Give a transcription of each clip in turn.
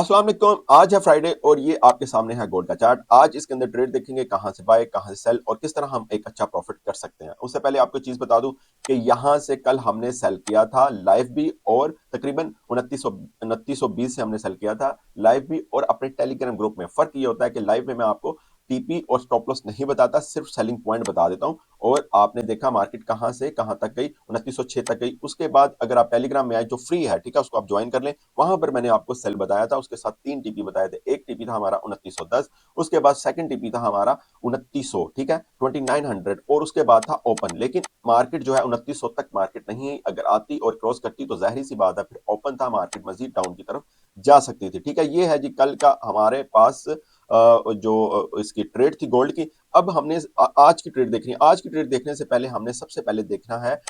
अस्सलाम वालेकुम। आज है फ्राइडे और ये आपके सामने है गोल्ड का चार्ट। आज इसके अंदर ट्रेड देखेंगे, कहां से बाय कहां से सेल और किस तरह हम एक अच्छा प्रॉफिट कर सकते हैं। उससे पहले आपको चीज बता दूं कि यहां से कल हमने सेल किया था लाइव भी और तकरीबन 2920 से हमने सेल किया था लाइव भी और अपने टेलीग्राम ग्रुप में। फर्क ये होता है कि लाइव में मैं आपको टीपी और स्टॉप लॉस नहीं बताता, सिर्फ सेलिंग पॉइंट बता देता हूं। और आपने देखा मार्केट कहां से कहां तक गई, 2906 तक गई। उसके बाद अगर आप टेलीग्राम में आए जो फ्री है, ठीक है, उसको आप ज्वाइन कर लें। वहां पर मैंने आपको सेल बताया था, उसके साथ 3 टीपी बताए थे। एक टीपी था हमारा 2910, उसके बाद सेकंड टीपी था हमारा 2900, ठीक है, 2900, और उसके बाद था ओपन। लेकिन मार्केट जो है 2900 तक मार्केट नहीं अगर आती और क्रॉस करती तो जाहिर सी बात है फिर ओपन था, मार्केट मजीद डाउन की तरफ जा सकती थी। ठीक है, ये है जी कल का हमारे पास जो इसकी ट्रेड थी गोल्ड की। अब हमने आज की ट्रेड देखनी है। आज की ट्रेड देखने से पहले हमने सबसे पहले देखना है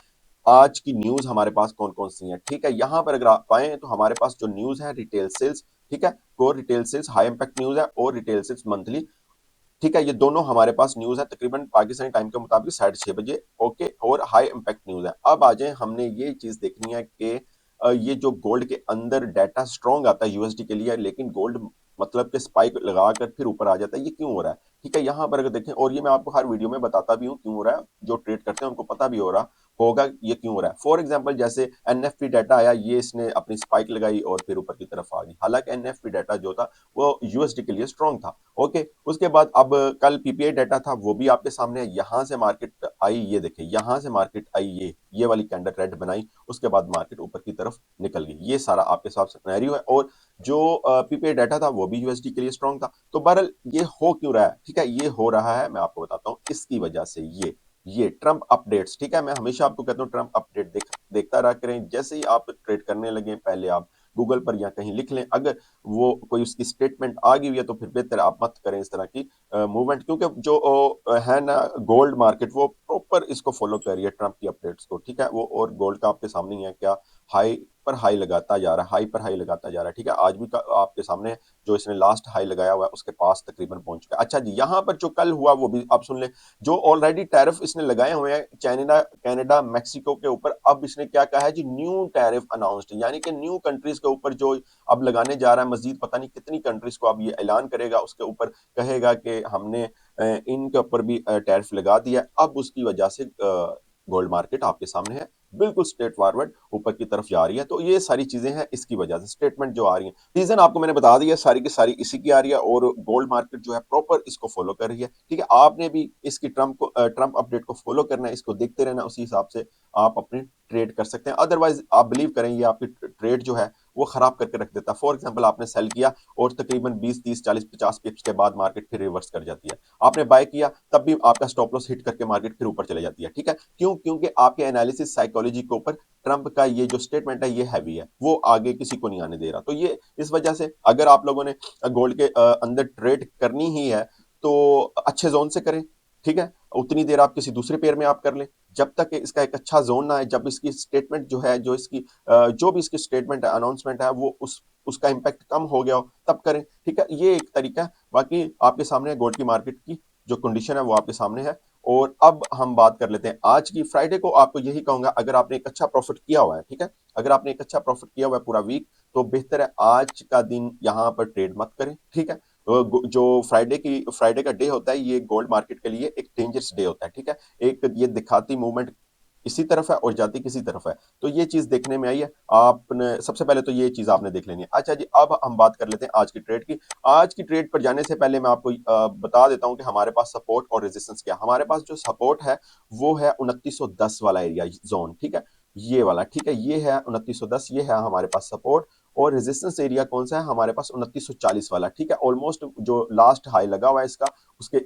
आज की न्यूज हमारे पास कौन कौन सी है। ठीक है, यहां पर अगर आप आए तो हमारे पास जो न्यूज है रिटेल सेल्स, ठीक है, core retail sales high impact news है और रिटेल सेल्स मंथली, ठीक है, ये दोनों हमारे पास न्यूज है तकरीबन पाकिस्तानी टाइम के मुताबिक 6:30 बजे। ओके, और हाई इंपैक्ट न्यूज है। अब आ जाए, हमने ये चीज देखनी है कि ये जो गोल्ड के अंदर डाटा स्ट्रॉन्ग आता है यूएसडी के लिए, लेकिन गोल्ड मतलब कि स्पाइक लगाकर फिर ऊपर आ जाता है, ये क्यों हो रहा है। ठीक है, यहां पर अगर देखें, और ये मैं आपको हर वीडियो में बताता भी हूँ क्यों हो रहा है, जो ट्रेड करते हैं उनको पता भी हो रहा होगा ये क्यों हो रहा है। फॉर एग्जाम्पल जैसे एनएफपी डाटा आया, ये इसने अपनी स्पाइक लगाई और फिर ऊपर की तरफ आ गई। हालांकि एनएफपी डाटा जो था वो यूएसडी के लिए स्ट्रॉन्ग था। ओके, उसके बाद अब कल पीपीआई डाटा था, वो भी आपके सामने है। यहां से मार्केट आई, ये देखें, यहां से मार्केट आई, ये वाली कैंडल रेड बनाई, उसके बाद मार्केट ऊपर की तरफ निकल गई। ये सारा आपके साथ सिनेरियो है। और जो पीपीआई डाटा था वो भी यूएसडी के लिए स्ट्रॉन्ग था। तो बहरहाल ये हो क्यों रहा है, ठीक है, ये हो रहा है, मैं आपको बताता हूँ इसकी वजह से। ये ट्रम्प अपडेट्स, ठीक है, मैं हमेशा आपको कहता हूँ ट्रम्प अपडेट देखता रहा करें। जैसे ही आप ट्रेड करने लगे पहले आप गूगल पर या कहीं लिख लें, अगर वो कोई उसकी स्टेटमेंट आ गई हुई है तो फिर बेहतर आप मत करें इस तरह की मूवमेंट, क्योंकि जो है ना गोल्ड मार्केट वो प्रॉपर इसको फॉलो कर रही है ट्रम्प की अपडेट्स को। ठीक है, वो और गोल्ड का आपके सामने ही है, क्या हाई पर हाई लगाता जा रहा है, हाई पर हाई लगाता जा रहा है। ठीक है, आज भी आपके सामने जो इसने लास्ट हाई लगाया हुआ है उसके पास तकरीबन पहुंच चुका है। अच्छा जी, यहां पर जो कल हुआ वो भी आप सुन लें। जो ऑलरेडी टैरिफ इसने लगाए हुए हैं चाइना, कनाडा, मैक्सिको के ऊपर, अब इसने क्या कहा है जी, न्यू टैरिफ अनाउंस्ड, यानी कि न्यू कंट्रीज के ऊपर जो अब लगाने जा रहा है। मजीद पता नहीं कितनी कंट्रीज को अब ये ऐलान करेगा, उसके ऊपर कहेगा कि हमने इनके ऊपर भी टैरिफ लगा दिया। अब उसकी वजह से गोल्ड मार्केट आपके सामने है, बिल्कुल स्ट्रेट फॉरवर्ड ऊपर की तरफ जा रही है। तो ये सारी चीजें हैं इसकी वजह से, स्टेटमेंट जो आ रही है, रीजन आपको मैंने बता दिया, सारी की सारी इसी की आ रही है। और गोल्ड मार्केट जो है प्रॉपर इसको फॉलो कर रही है। ठीक है, आपने भी इसकी ट्रम्प अपडेट को फॉलो करना है, इसको देखते रहना, उसी हिसाब से आप अपने ट्रेड कर सकते हैं। अदरवाइज आप बिलीव करें ये आपकी ट्रेड जो है वो खराब करके रख देता है। फॉर एग्जाम्पल आपने सेल किया और तकरीबन 20, 30, 40, 50 पिप्स के बाद मार्केट फिर रिवर्स कर जाती है। आपने बाय किया तब भी आपका स्टॉप लॉस हिट करके मार्केट फिर ऊपर चले जाती है। ठीक है, क्यों? क्योंकि आपके एनालिसिस साइकोलॉजी के ऊपर ट्रंप का ये जो स्टेटमेंट है ये हैवी है, वो आगे किसी को नहीं आने दे रहा। तो ये इस वजह से अगर आप लोगों ने गोल्ड के अंदर ट्रेड करनी ही है तो अच्छे जोन से करें। ठीक है, उतनी देर आप किसी दूसरे पेयर में आप कर लें जब तक इसका एक अच्छा जोन ना है। जब इसकी स्टेटमेंट जो है, जो इसकी जो भी इसकी स्टेटमेंट है, अनाउंसमेंट है, वो उसका इंपैक्ट कम हो गया हो तब करें। ठीक है, ये एक तरीका है। बाकी आपके सामने गोल्ड की मार्केट की जो कंडीशन है वो आपके सामने है। और अब हम बात कर लेते हैं आज की। फ्राइडे को आपको यही कहूंगा, अगर आपने एक अच्छा प्रॉफिट किया हुआ है, ठीक है, अगर आपने एक अच्छा प्रॉफिट किया हुआ है पूरा वीक, तो बेहतर है आज का दिन यहां पर ट्रेड मत करें। ठीक है, तो जो फ्राइडे का डे होता है ये गोल्ड मार्केट के लिए एक डेंजरस डे होता है। ठीक है, एक ये दिखाती मूवमेंट इसी तरफ है और जाती किसी तरफ है। तो ये चीज देखने में आई है, आपने सबसे पहले तो ये चीज आपने देख लेनी है। अच्छा जी, अब हम बात कर लेते हैं आज की ट्रेड की। आज की ट्रेड पर जाने से पहले मैं आपको बता देता हूं कि हमारे पास सपोर्ट और रेजिस्टेंस क्या। हमारे पास जो सपोर्ट है वो है 2910 वाला एरिया जोन। ठीक है, ये वाला, ठीक है, ये है 2910, ये है हमारे पास सपोर्ट। और रेजिस्टेंस एरिया कौन सा है हमारे पास? 2940 वाला। ठीक है, ऑलमोस्ट जो लास्ट हाई लगा हुआ है इसका, उसके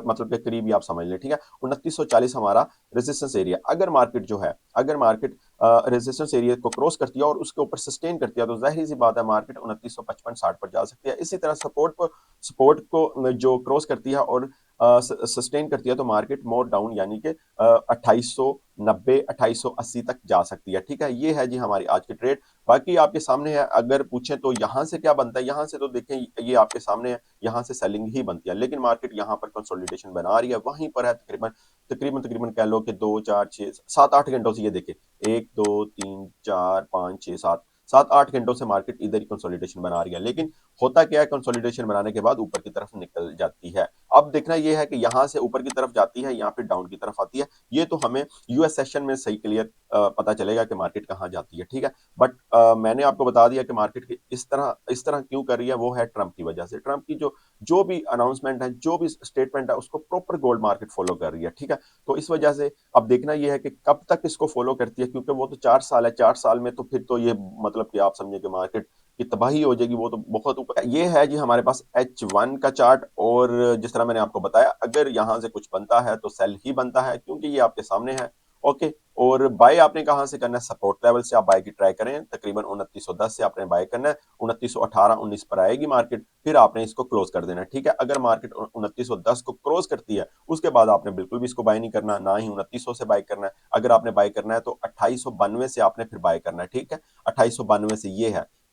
मतलब के करीब ही आप समझ लें। ठीक है, 2940 हमारा रेजिस्टेंस एरिया। अगर मार्केट जो है, अगर मार्केट रेजिस्टेंस एरिया को क्रॉस करती है और उसके ऊपर सस्टेन करती है तो जाहिर सी बात है मार्केट 2955-60 पर जा सकती है। इसी तरह सपोर्ट को जो क्रॉस करती है और सस्टेन करती है तो मार्केट मोर डाउन, यानी कि 2890 2880 तक जा सकती है। ठीक है, ये है जी हमारी आज की ट्रेड। बाकी आपके सामने है, अगर पूछें तो यहां से क्या बनता है, यहां से तो देखें ये आपके सामने है, यहां से सेलिंग ही बनती है। लेकिन मार्केट यहां पर कंसोलिडेशन बना रही है, वहीं पर है तकरीबन तकरीबन तकरीबन कह लो कि 2, 4, 6, 7, 8 घंटों से ये देखे, 1, 2, 3, 4, 5, 6, 7 7-8 घंटों से मार्केट इधर ही कंसोलिडेशन बना रही है, लेकिन होता क्या है, कंसोलिडेशन बनाने के बाद ऊपर की तरफ निकल जाती है। अब देखना यह है कि यहां से ऊपर की तरफ जाती है या फिर डाउन की तरफ आती है, ये तो हमें यूएस सेशन में सही क्लियर पता चलेगा कि मार्केट कहां जाती है, ठीक है। बट मैंने आपको बता दिया कि मार्केट की इस तरह क्यों कर रही है, वो है ट्रंप की वजह से। ट्रंप की जो भी अनाउंसमेंट है, जो भी स्टेटमेंट है, उसको प्रॉपर गोल्ड मार्केट फॉलो कर रही है, ठीक है। तो इस वजह से अब देखना यह है कि कब तक इसको फॉलो करती है, क्योंकि वो तो 4 साल है, 4 साल में तो फिर तो ये मतलब कि आप समझे कि मार्केट की तबाही हो जाएगी, वो तो बहुत ऊपर। ये है जी हमारे पास H1 का चार्ट, और जिस तरह मैंने आपको बताया, अगर यहां से कुछ बनता है तो सेल ही बनता है, क्योंकि ये आपके सामने है। ओके, और बाय आपने कहां से करना है, सपोर्ट लेवल से आप बाय की ट्राई करें, तकरीबन 2910 से आपने बाय करना है, 2918-19 पर आएगी मार्केट, फिर आपने इसको क्लोज कर देना है, ठीक है। अगर मार्केट 2910 को क्रॉस करती है, उसके बाद आपने बिल्कुल भी इसको बाय नहीं करना, ना ही 2900 से बाय करना है। अगर आपने बाय करना है तो 2892 से आपने फिर बाय करना है, ठीक है। 2892 से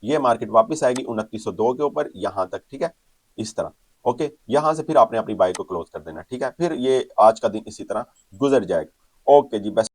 ये मार्केट वापस आएगी 2902 के ऊपर यहां तक, ठीक है, इस तरह। ओके, यहां से फिर आपने अपनी बाय को क्लोज कर देना, ठीक है। फिर ये आज का दिन इसी तरह गुजर जाएगा। ओके जी, बेस्ट।